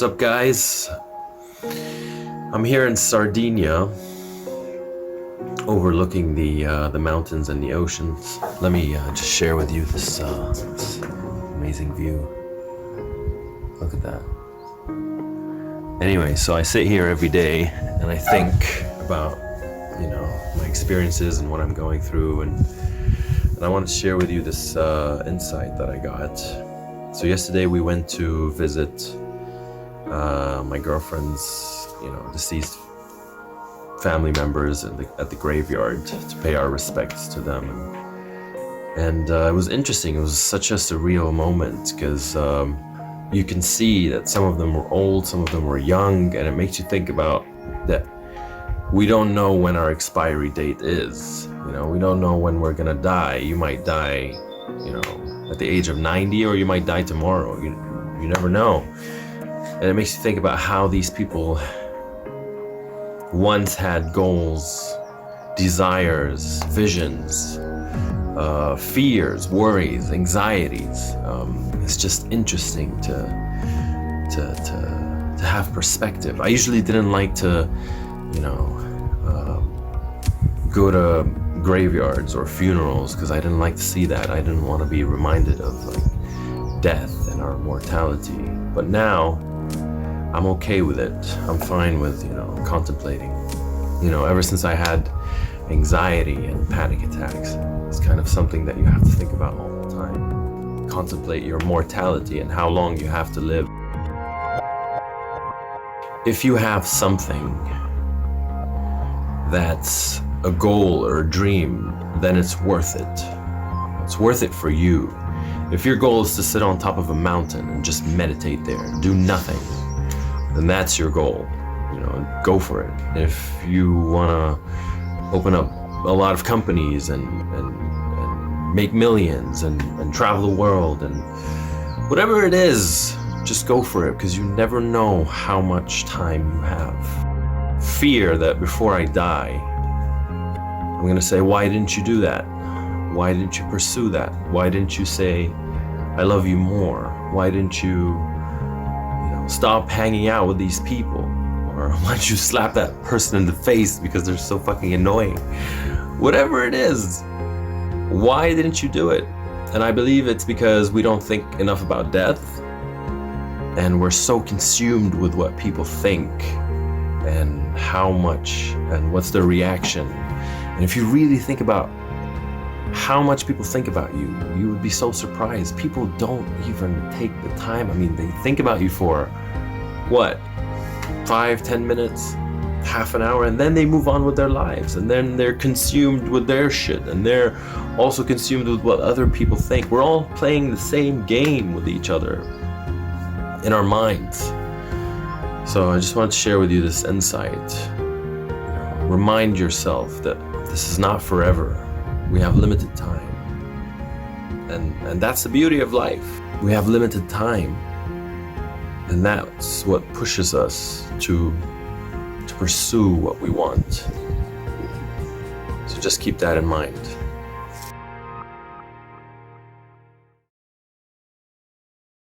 up, guys? I'm here in Sardinia, overlooking the mountains and the oceans. Let me just share with you this amazing view. Look at that. Anyway, so I sit here every day and I think about, my experiences and what I'm going through, and I want to share with you this insight that I got. So yesterday we went to visit my girlfriend's, deceased family members at the graveyard to pay our respects to them. And it was interesting. It was such a surreal moment because you can see that some of them were old, some of them were young, and it makes you think about that we don't know when our expiry date is. We don't know when we're gonna die. You might die, at the age of 90, or you might die tomorrow. You never know. And it makes you think about how these people once had goals, desires, visions, fears, worries, anxieties. It's just interesting to have perspective. I usually didn't like to, go to graveyards or funerals because I didn't like to see that. I didn't want to be reminded of death and our mortality. But now I'm okay with it. I'm fine with, contemplating. Ever since I had anxiety and panic attacks, it's kind of something that you have to think about all the time. Contemplate your mortality and how long you have to live. If you have something that's a goal or a dream, then it's worth it. It's worth it for you. If your goal is to sit on top of a mountain and just meditate there and do nothing, then that's your goal. Go for it. If you want to open up a lot of companies and make millions and travel the world and whatever it is, just go for it, because you never know how much time you have. Fear that before I die, I'm going to say, why didn't you do that? Why didn't you pursue that? Why didn't you say, I love you more? Why didn't you, stop hanging out with these people? Or why don't you slap that person in the face because they're so fucking annoying? Whatever it is, why didn't you do it? And I believe it's because we don't think enough about death, and we're so consumed with what people think and how much and what's their reaction. And if you really think about how much people think about you, you would be so surprised. People don't even take the time. They think about you for what? 5-10 minutes, half an hour, and then they move on with their lives, and then they're consumed with their shit, and they're also consumed with what other people think. We're all playing the same game with each other in our minds. So I just wanted to share with you this insight. Remind yourself that this is not forever. We have limited time, and that's the beauty of life. We have limited time. And that's what pushes us to pursue what we want. So just keep that in mind.